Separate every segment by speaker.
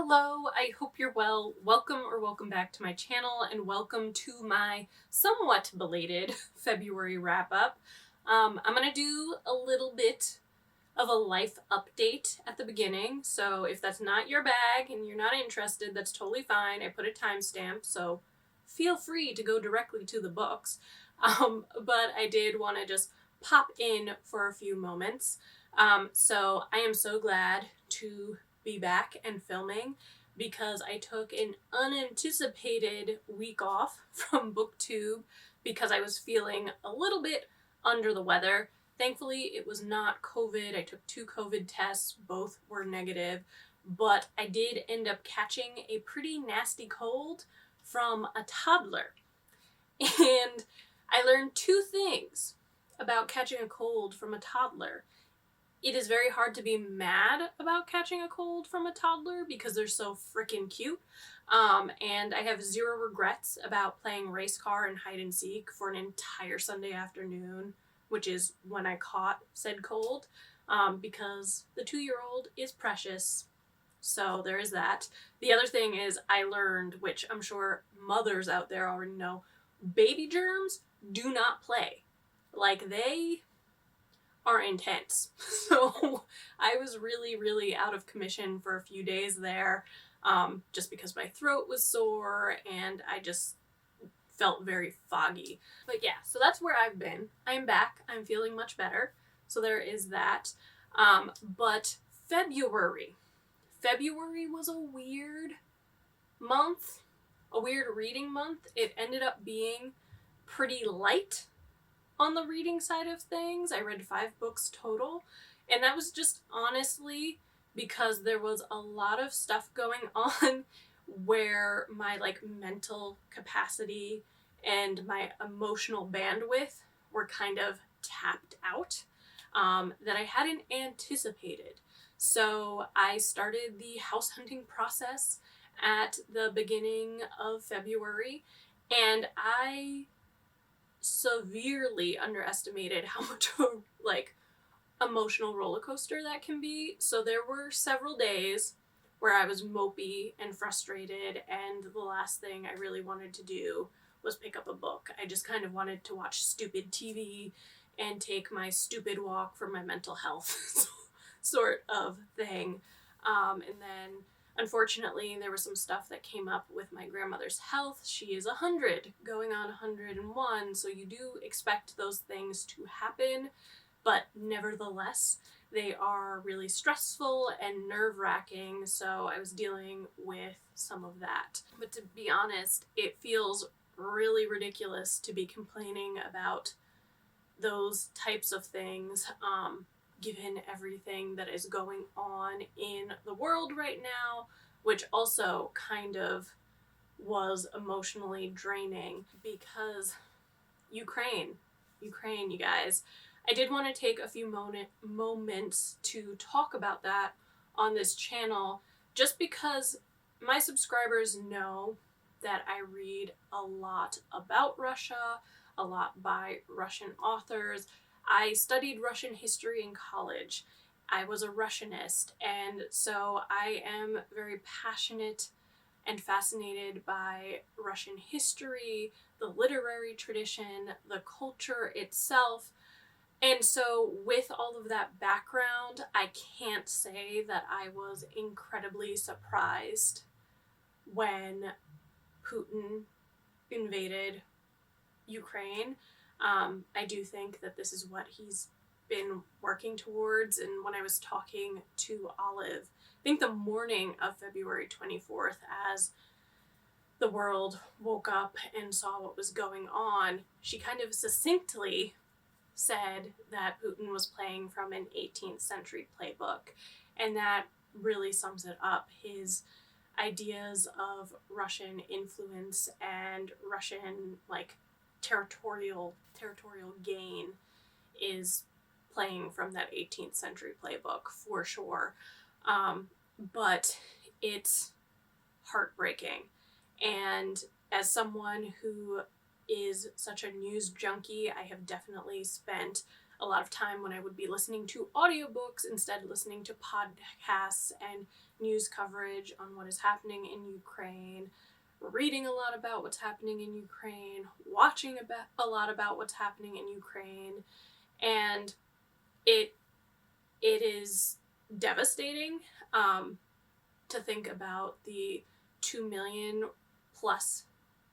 Speaker 1: Hello, I hope you're well. Welcome back to my channel, and welcome to my somewhat belated February wrap-up. I'm gonna do a little bit of a life update at the beginning, so if that's not your bag and you're not interested, that's totally fine. I put a timestamp, so feel free to go directly to the books. But I did want to just pop in for a few moments. So I am so glad to be back and filming because I took an unanticipated week off from BookTube because I was feeling a little bit under the weather. Thankfully, it was not COVID. I took 2 COVID tests, both were negative, but I did end up catching a pretty nasty cold from a toddler. And I learned 2 things about catching a cold from a toddler. It is very hard to be mad about catching a cold from a toddler because they're so freaking cute. And I have 0 regrets about playing race car and hide and seek for an entire Sunday afternoon, which is when I caught said cold, because the 2-year-old is precious. So there is that. The other thing is I learned, which I'm sure mothers out there already know, baby germs do not play. Like, they are intense. So I was really out of commission for a few days there, just because my throat was sore and I just felt very foggy. But yeah, so that's where I've been. I'm back. I'm feeling much better. So there is that. But February was a weird month, a weird reading month. It ended up being pretty light on the reading side of things. I read 5 books total, and that was just honestly because there was a lot of stuff going on where my mental capacity and my emotional bandwidth were kind of tapped out, that I hadn't anticipated. So I started the house hunting process at the beginning of February, and I severely underestimated how much of a emotional roller coaster that can be. So there were several days where I was mopey and frustrated, and the last thing I really wanted to do was pick up a book. I just kind of wanted to watch stupid TV and take my stupid walk for my mental health sort of thing. And then unfortunately, there was some stuff that came up with my grandmother's health. She is 100, going on 101, so you do expect those things to happen, but nevertheless, they are really stressful and nerve-wracking, so I was dealing with some of that. But to be honest, it feels really ridiculous to be complaining about those types of things, given everything that is going on in the world right now, which also kind of was emotionally draining because Ukraine, you guys. I did want to take a few moments to talk about that on this channel, just because my subscribers know that I read a lot about Russia, a lot by Russian authors. I studied Russian history in college. I was a Russianist, and so I am very passionate and fascinated by Russian history, the literary tradition, the culture itself. And so with all of that background, I can't say that I was incredibly surprised when Putin invaded Ukraine. I do think that this is what he's been working towards, and when I was talking to Olive, I think the morning of February 24th, as the world woke up and saw what was going on, she kind of succinctly said that Putin was playing from an 18th century playbook, and that really sums it up. His ideas of Russian influence and Russian territorial gain is playing from that 18th century playbook for sure. But it's heartbreaking. And as someone who is such a news junkie, I have definitely spent a lot of time when I would be listening to audiobooks instead listening to podcasts and news coverage on what is happening in Ukraine, reading a lot about what's happening in Ukraine, watching a lot about what's happening in Ukraine, and it is devastating to think about the 2 million plus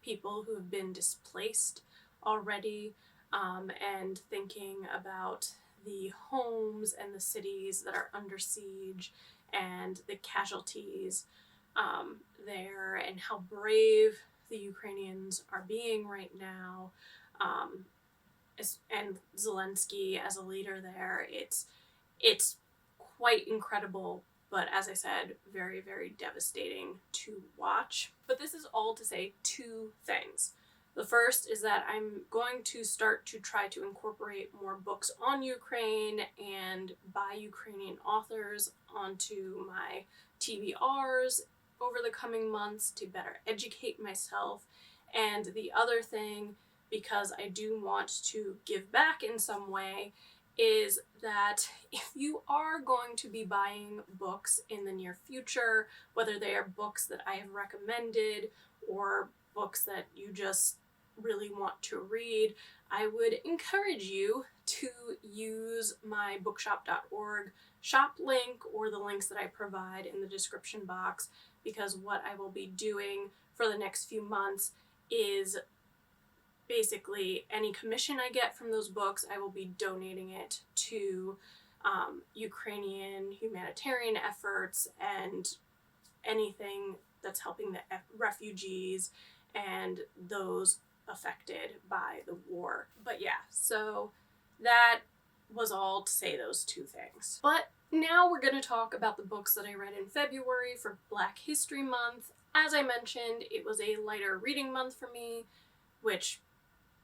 Speaker 1: people who have been displaced already, and thinking about the homes and the cities that are under siege and the casualties there, and how brave the Ukrainians are being right now, and Zelensky as a leader there. It's quite incredible, but as I said, very, very devastating to watch. But this is all to say two things. The first is that I'm going to start to try to incorporate more books on Ukraine and by Ukrainian authors onto my TBRs over the coming months to better educate myself. And the other thing, because I do want to give back in some way, is that if you are going to be buying books in the near future, whether they are books that I have recommended or books that you just really want to read, I would encourage you to use my bookshop.org shop link or the links that I provide in the description box, because what I will be doing for the next few months is basically any commission I get from those books, I will be donating it to Ukrainian humanitarian efforts and anything that's helping the refugees and those affected by the war. But yeah, so that was all to say those two things. But now we're going to talk about the books that I read in February for Black History Month. As I mentioned, it was a lighter reading month for me, which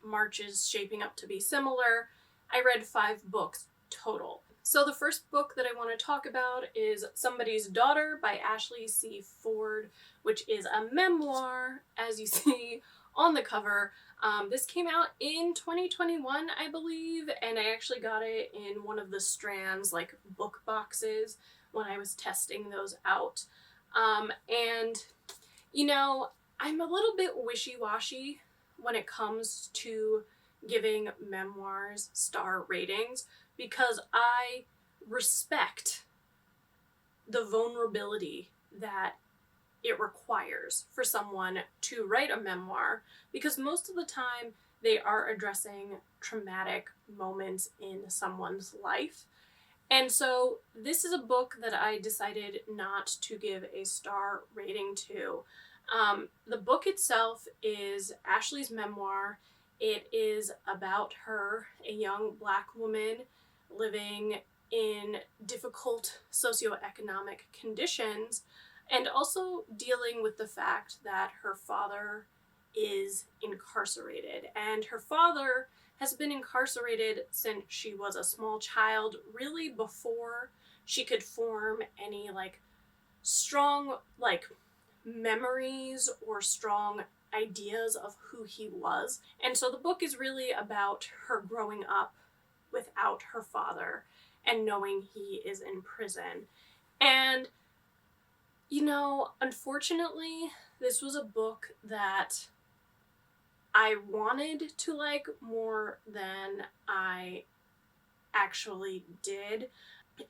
Speaker 1: March is shaping up to be similar. I read 5 books total. So the first book that I want to talk about is Somebody's Daughter by Ashley C. Ford, which is a memoir, as you see on the cover. This came out in 2021, I believe, and I actually got it in one of the Strands, like, book boxes when I was testing those out. And, you know, I'm a little bit wishy-washy when it comes to giving memoirs star ratings, because I respect the vulnerability that it requires for someone to write a memoir, because most of the time they are addressing traumatic moments in someone's life. And so this is a book that I decided not to give a star rating to. The book itself is Ashley's memoir. It is about her, a young Black woman living in difficult socioeconomic conditions, and also dealing with the fact that her father is incarcerated. And her father has been incarcerated since she was a small child, really before she could form any, strong, memories or strong ideas of who he was. And so the book is really about her growing up without her father and knowing he is in prison. And, unfortunately, this was a book that I wanted to like more than I actually did.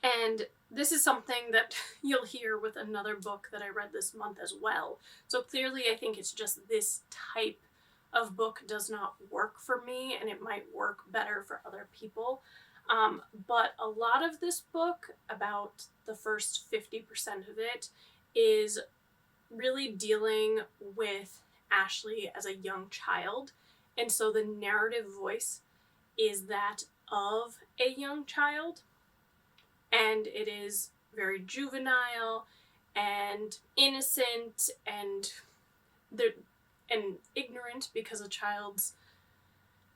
Speaker 1: And this is something that you'll hear with another book that I read this month as well. So clearly I think it's just this type of book does not work for me, and it might work better for other people. But a lot of this book, about the first 50% of it, is really dealing with Ashley as a young child. And so the narrative voice is that of a young child. And it is very juvenile and innocent and ignorant, because a child's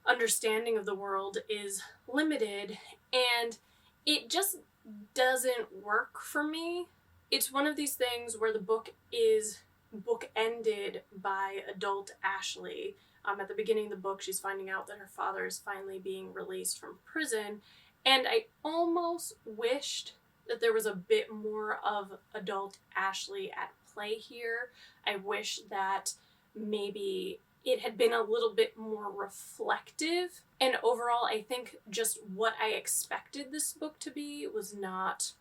Speaker 1: understanding of the world is limited, and it just doesn't work for me. It's one of these things where the book is bookended by adult Ashley. At the beginning of the book, she's finding out that her father is finally being released from prison, and I almost wished that there was a bit more of adult Ashley at play here. I wish that maybe it had been a little bit more reflective. And overall, I think just what I expected this book to be was not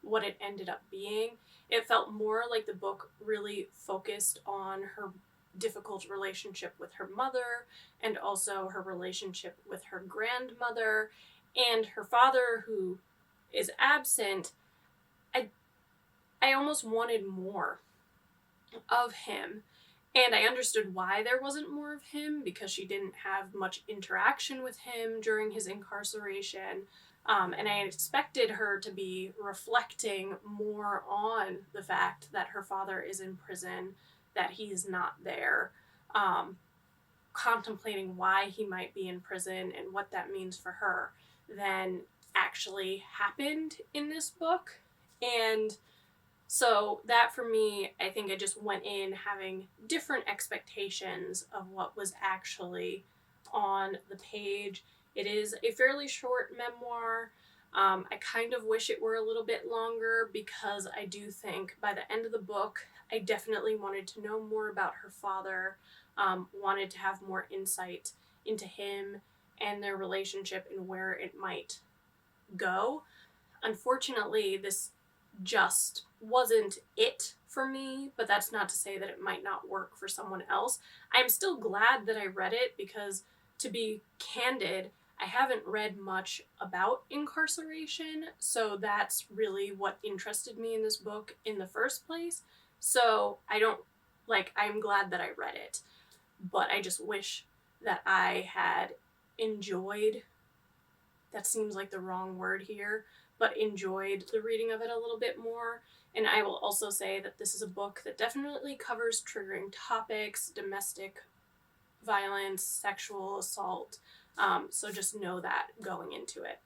Speaker 1: what it ended up being. It felt more like the book really focused on her difficult relationship with her mother, and also her relationship with her grandmother, and her father, who is absent. I almost wanted more of him. And I understood why there wasn't more of him, because she didn't have much interaction with him during his incarceration. And I expected her to be reflecting more on the fact that her father is in prison, that he's not there, contemplating why he might be in prison and what that means for her, than actually happened in this book. And so that, for me, I think I just went in having different expectations of what was actually on the page. It is a fairly short memoir. I kind of wish it were a little bit longer, because I do think by the end of the book, I definitely wanted to know more about her father, wanted to have more insight into him and their relationship and where it might go. Unfortunately, this just wasn't it for me, but that's not to say that it might not work for someone else. I'm still glad that I read it, because, to be candid, I haven't read much about incarceration, so that's really what interested me in this book in the first place. So I'm glad that I read it, but I just wish that I had enjoyed, that seems like the wrong word here, but enjoyed the reading of it a little bit more. And I will also say that this is a book that definitely covers triggering topics, domestic violence, sexual assault, so just know that going into it.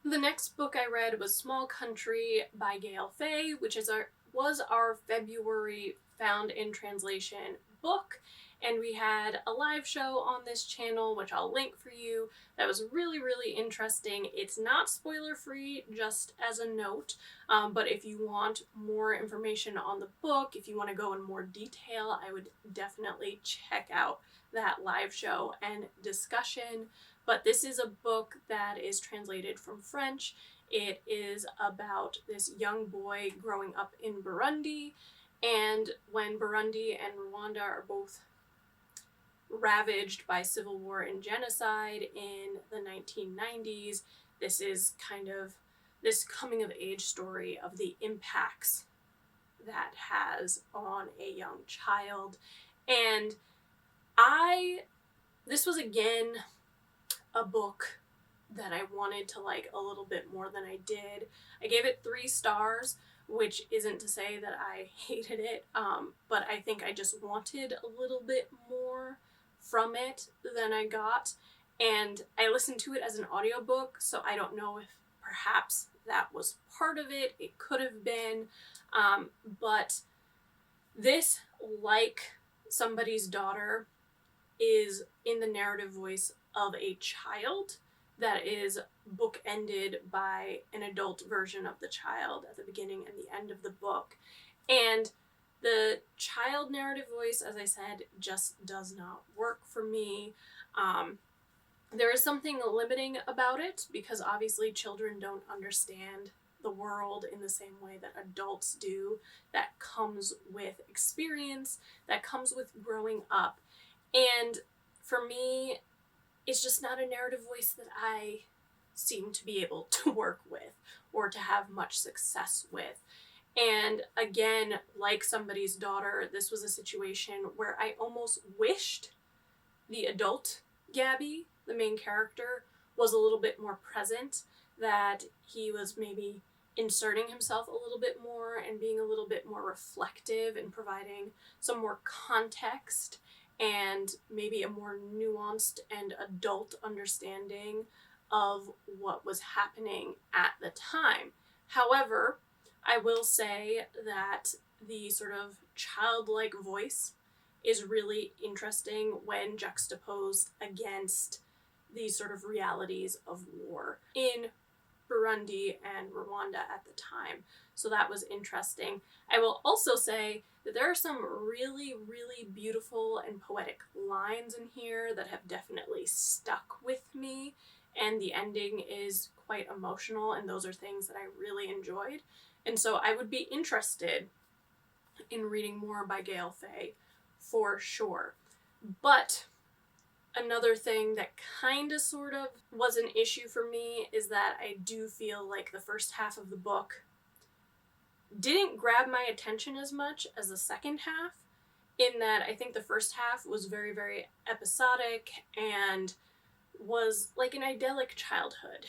Speaker 1: The next book I read was Small Country by Gail Fay, which was our February found in translation book. And we had a live show on this channel, which I'll link for you, that was really, really interesting. It's not spoiler-free, just as a note, but if you want more information on the book, if you want to go in more detail, I would definitely check out that live show and discussion. But this is a book that is translated from French. It is about this young boy growing up in Burundi, and when Burundi and Rwanda are both ravaged by civil war and genocide in the 1990s, this is kind of this coming of age story of the impacts that has on a young child. And this was again a book that I wanted to like a little bit more than I did. I gave it 3 stars, which isn't to say that I hated it, but I think I just wanted a little bit more from it than I got. And I listened to it as an audiobook, so I don't know if perhaps that was part of it. It could have been, but this, like Somebody's Daughter, is in the narrative voice of a child that is bookended by an adult version of the child at the beginning and the end of the book. And the child narrative voice, as I said, just does not work for me. There is something limiting about it, because obviously children don't understand the world in the same way that adults do. That comes with experience, that comes with growing up. And for me, it's just not a narrative voice that I seem to be able to work with or to have much success with. And again, like Somebody's Daughter, this was a situation where I almost wished the adult Gabby, the main character, was a little bit more present, that he was maybe inserting himself a little bit more and being a little bit more reflective and providing some more context and maybe a more nuanced and adult understanding of what was happening at the time. However, I will say that the sort of childlike voice is really interesting when juxtaposed against these sort of realities of war. In Burundi and Rwanda at the time. So that was interesting. I will also say that there are some really, really beautiful and poetic lines in here that have definitely stuck with me, and the ending is quite emotional, and those are things that I really enjoyed. And so I would be interested in reading more by Gail Fay for sure. But another thing that kind of sort of was an issue for me is that I do feel like the first half of the book didn't grab my attention as much as the second half, in that I think the first half was very, very episodic and was like an idyllic childhood,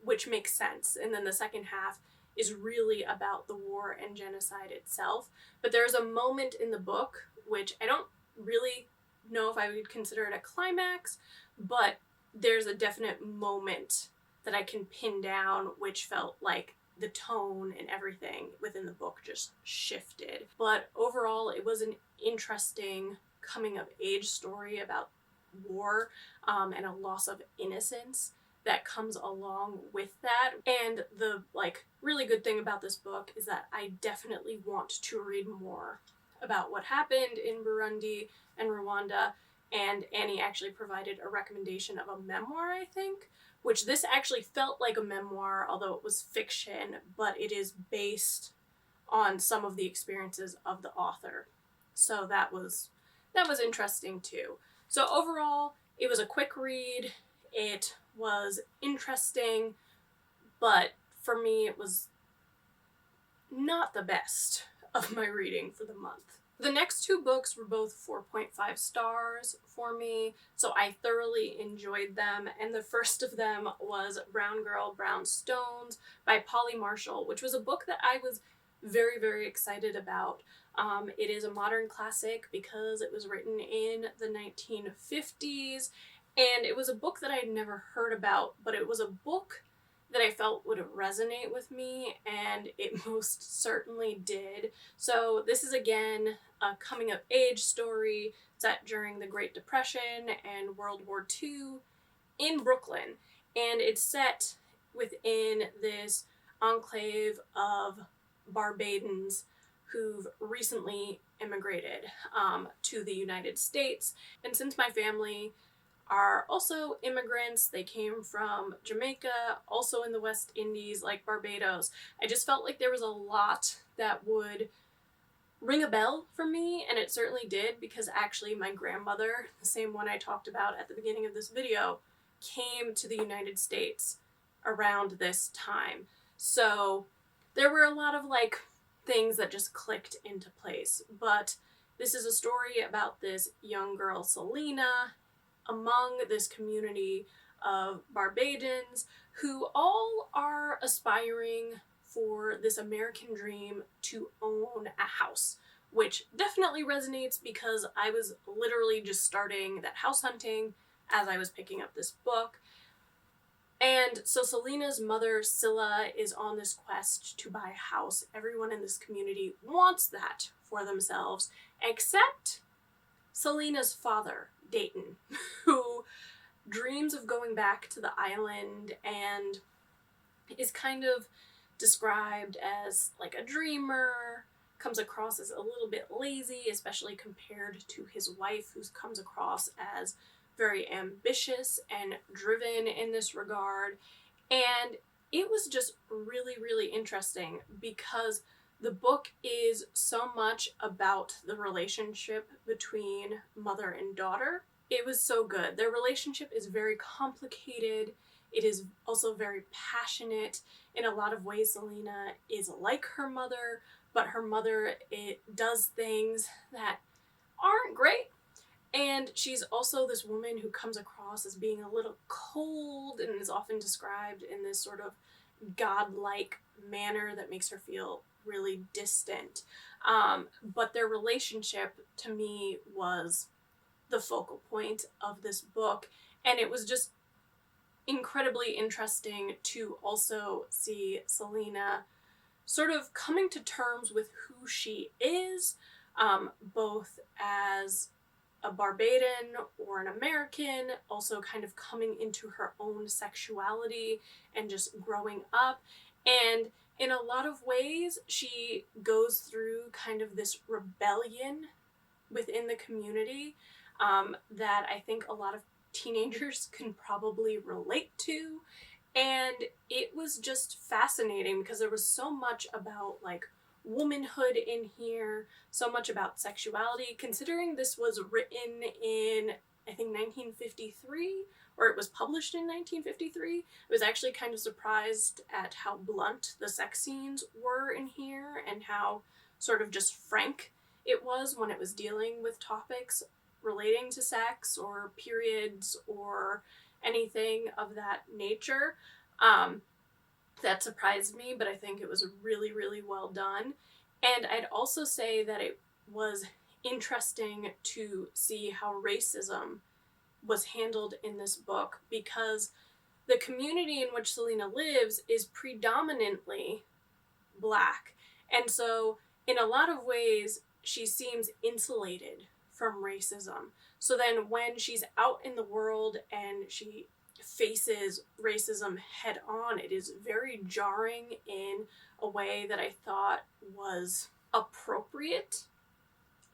Speaker 1: which makes sense. And then the second half is really about the war and genocide itself. But there's a moment in the book, which I don't really know if I would consider it a climax, but there's a definite moment that I can pin down, which felt like the tone and everything within the book just shifted. But overall, it was an interesting coming of age story about war, and a loss of innocence that comes along with that. And the really good thing about this book is that I definitely want to read more about what happened in Burundi and Rwanda, and Annie actually provided a recommendation of a memoir, I think, which this actually felt like a memoir, although it was fiction, but it is based on some of the experiences of the author. So that was interesting too. So overall, it was a quick read. It was interesting, but for me, it was not the best of my reading for the month. The next two books were both 4.5 stars for me, so I thoroughly enjoyed them, and the first of them was Brown Girl, Brown Stones by Polly Marshall, which was a book that I was very, very excited about. It is a modern classic because it was written in the 1950s, and it was a book that I had never heard about, but it was a book that I felt would resonate with me, and it most certainly did. So this is again a coming of age story set during the Great Depression and World War II in Brooklyn, and it's set within this enclave of Barbadians who've recently immigrated to the United States. And since my family are also immigrants, they came from Jamaica, also in the West Indies, like Barbados, I just felt like there was a lot that would ring a bell for me, and it certainly did, because actually my grandmother, the same one I talked about at the beginning of this video, came to the United States around this time. So there were a lot of things that just clicked into place. But this is a story about this young girl, Selena, among this community of Barbadians who all are aspiring for this American dream to own a house, which definitely resonates because I was literally just starting that house hunting as I was picking up this book. And so Selena's mother, Scylla, is on this quest to buy a house. Everyone in this community wants that for themselves, except Selena's father, Dayton, who dreams of going back to the island and is kind of described as like a dreamer, comes across as a little bit lazy, especially compared to his wife, who comes across as very ambitious and driven in this regard. And it was just really, really interesting because the book is so much about the relationship between mother and daughter. It was so good. Their relationship is very complicated. It is also very passionate. In a lot of ways, Selena is like her mother, but her mother, it does things that aren't great. And she's also this woman who comes across as being a little cold and is often described in this sort of godlike manner that makes her feel really distant. But their relationship, to me, was the focal point of this book. And it was just incredibly interesting to also see Selena sort of coming to terms with who she is, both as a Barbadian or an American, also kind of coming into her own sexuality and just growing up. And in a lot of ways, she goes through kind of this rebellion within the community that I think a lot of teenagers can probably relate to. And it was just fascinating because there was so much about like womanhood in here, so much about sexuality, considering this was written in, I think, 1953, or it was published in 1953. I was actually kind of surprised at how blunt the sex scenes were in here and how sort of just frank it was when it was dealing with topics relating to sex or periods or anything of that nature. That surprised me, but I think it was really, really well done. And I'd also say that it was interesting to see how racism was handled in this book, because the community in which Selena lives is predominantly Black. And so, in a lot of ways, she seems insulated from racism. So then when she's out in the world and she faces racism head on, it is very jarring in a way that I thought was appropriate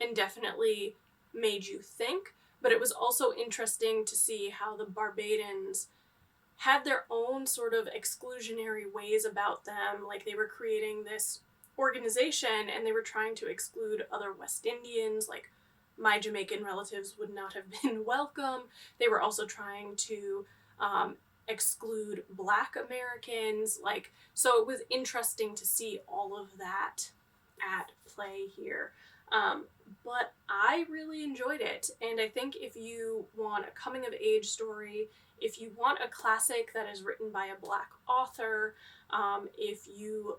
Speaker 1: and definitely made you think. But it was also interesting to see how the Barbadians had their own sort of exclusionary ways about them. Like, they were creating this organization and they were trying to exclude other West Indians. Like, my Jamaican relatives would not have been welcome. They were also trying to exclude Black Americans. Like, so it was interesting to see all of that at play here. But I really enjoyed it. And I think if you want a coming of age story, if you want a classic that is written by a Black author, if you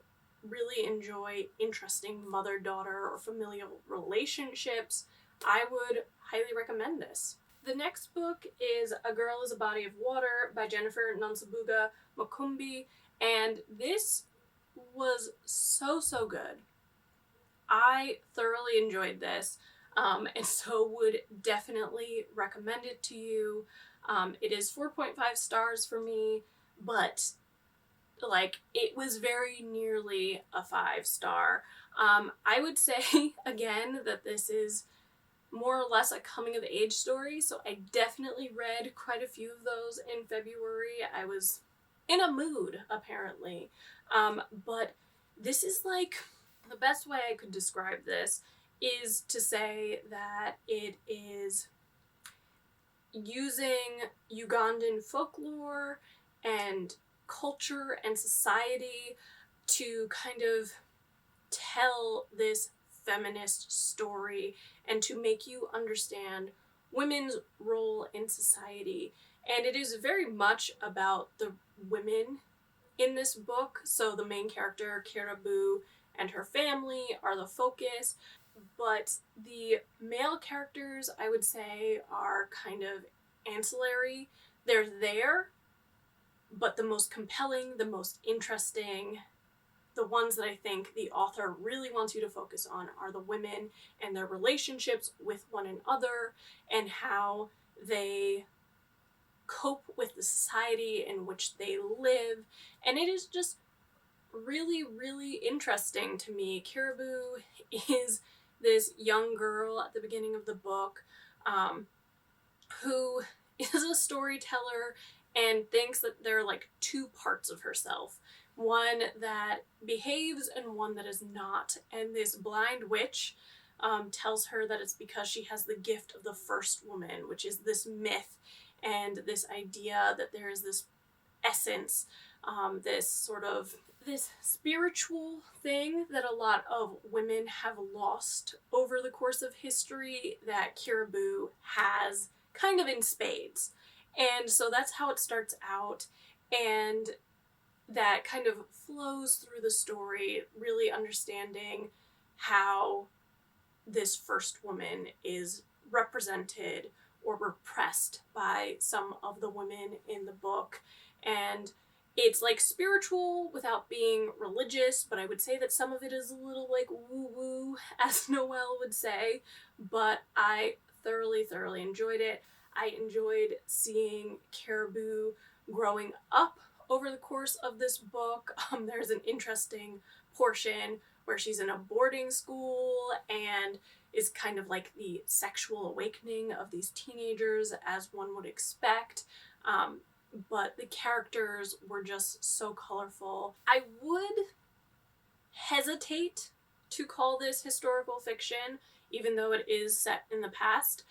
Speaker 1: really enjoy interesting mother-daughter or familial relationships, I would highly recommend this. The next book is A Girl is a Body of Water by Jennifer Nonsabuga Mokumbi, and this was so good. I thoroughly enjoyed this, and so would definitely recommend it to you. It is 4.5 stars for me, but like, it was very nearly a 5-star. I would say, again, that this is more or less a coming of age story, so I definitely read quite a few of those in February. I was in a mood, apparently. But this is like, the best way I could describe this is to say that it is using Ugandan folklore and culture and society to kind of tell this feminist story and to make you understand women's role in society. And it is very much about the women in this book. So the main character, Caribou, and her family are the focus, but the male characters, I would say, are kind of ancillary. They're there, but the most compelling, the most interesting, the ones that I think the author really wants you to focus on are the women and their relationships with one another and how they cope with the society in which they live. And it is just really, really interesting to me. Caribou is this young girl at the beginning of the book who is a storyteller and thinks that there are like two parts of herself. One that behaves and one that is not. And this blind witch tells her that it's because she has the gift of the first woman, which is this myth and this idea that there is this essence, this spiritual thing that a lot of women have lost over the course of history that Caribou has kind of in spades. And so that's how it starts out, and that kind of flows through the story, really understanding how this first woman is represented or repressed by some of the women in the book. And it's like spiritual without being religious, but I would say that some of it is a little like woo-woo, as Noelle would say. But I thoroughly enjoyed it. I enjoyed seeing Caribou growing up over the course of this book. There's an interesting portion where she's in a boarding school and is kind of like the sexual awakening of these teenagers, as one would expect. But the characters were just so colorful. I would hesitate to call this historical fiction, even though it is set in the past,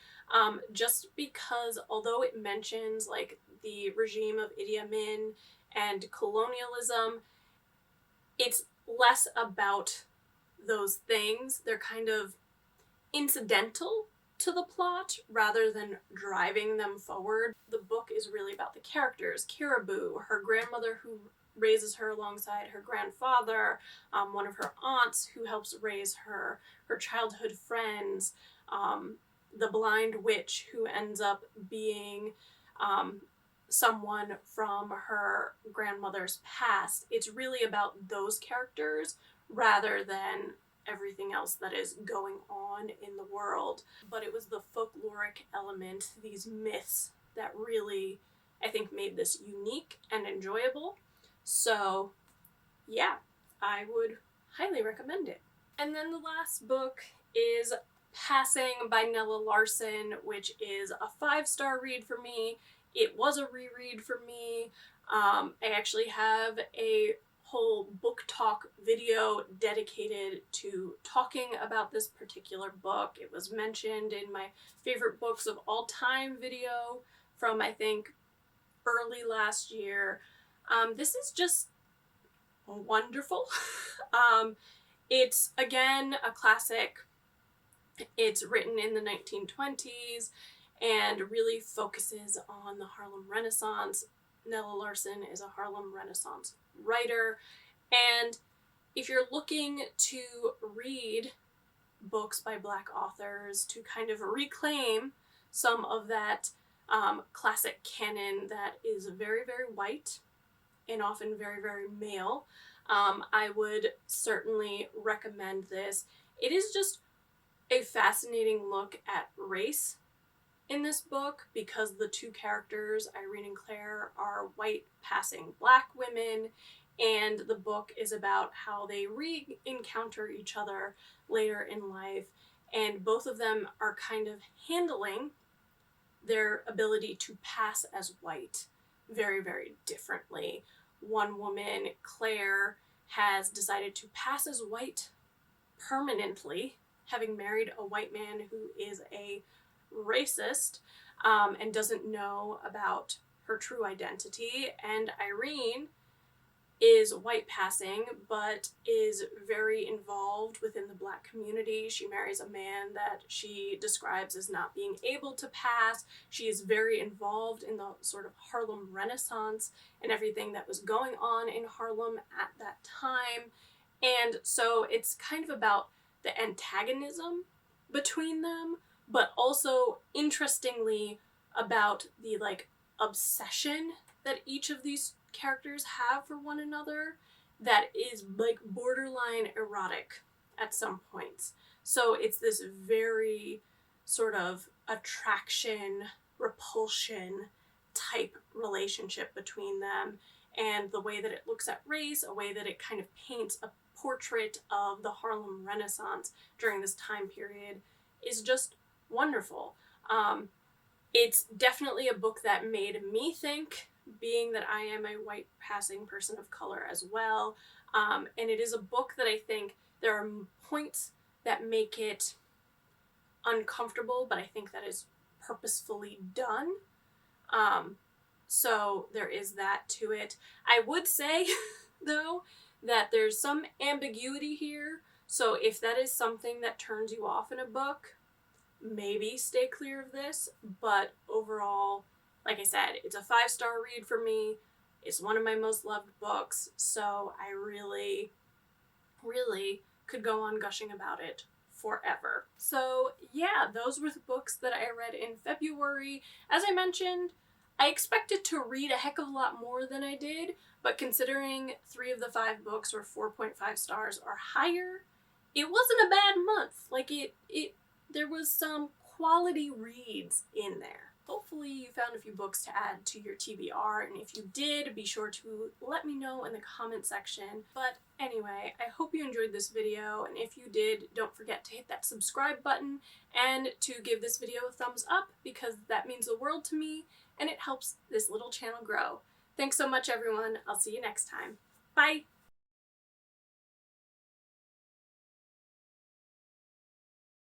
Speaker 1: just because although it mentions like the regime of Idi Amin and colonialism, it's less about those things. They're kind of incidental to the plot rather than driving them forward. The book is really about the characters. Caribou, her grandmother who raises her alongside her grandfather, one of her aunts who helps raise her, her childhood friends, the blind witch who ends up being someone from her grandmother's past. It's really about those characters rather than everything else that is going on in the world. But it was the folkloric element, these myths, that really, I think, made this unique and enjoyable. So, yeah, I would highly recommend it. And then the last book is Passing by Nella Larson, which is a 5-star read for me. It was a reread for me. I actually have a whole book talk video dedicated to talking about this particular book. It was mentioned in my favorite books of all time video from, I think, early last year. This is just wonderful. It's, again, a classic. It's written in the 1920s and really focuses on the Harlem Renaissance. Nella Larson is a Harlem Renaissance writer, and if you're looking to read books by Black authors to kind of reclaim some of that classic canon that is very, very white and often very, very male, I would certainly recommend this. It is just a fascinating look at race in this book because the two characters, Irene and Claire, are white passing Black women, and the book is about how they re-encounter each other later in life, and both of them are kind of handling their ability to pass as white very, very differently. One woman, Claire, has decided to pass as white permanently, having married a white man who is a racist and doesn't know about her true identity. And Irene is white passing but is very involved within the Black community. She marries a man that she describes as not being able to pass. She is very involved in the sort of Harlem Renaissance and everything that was going on in Harlem at that time. And so it's kind of about the antagonism between them, but also, interestingly, about the, like, obsession that each of these characters have for one another that is, like, borderline erotic at some points. So it's this very sort of attraction, repulsion type relationship between them, and the way that it looks at race, a way that it kind of paints a portrait of the Harlem Renaissance during this time period is just wonderful. It's definitely a book that made me think, being that I am a white passing person of color as well. And it is a book that I think there are points that make it uncomfortable, but I think that is purposefully done. So there is that to it. I would say, though, that there's some ambiguity here. So if that is something that turns you off in a book, maybe stay clear of this. But overall, like I said, it's a 5-star read for me. It's one of my most loved books. So I really, really could go on gushing about it forever. So yeah, those were the books that I read in February. As I mentioned, I expected to read a heck of a lot more than I did, but considering 3 of the 5 books were 4.5 stars or higher, it wasn't a bad month. Like, there was some quality reads in there. Hopefully you found a few books to add to your TBR, and if you did, be sure to let me know in the comment section. But anyway, I hope you enjoyed this video, and if you did, don't forget to hit that subscribe button and to give this video a thumbs up, because that means the world to me and it helps this little channel grow. Thanks so much, everyone. I'll see you next time. Bye!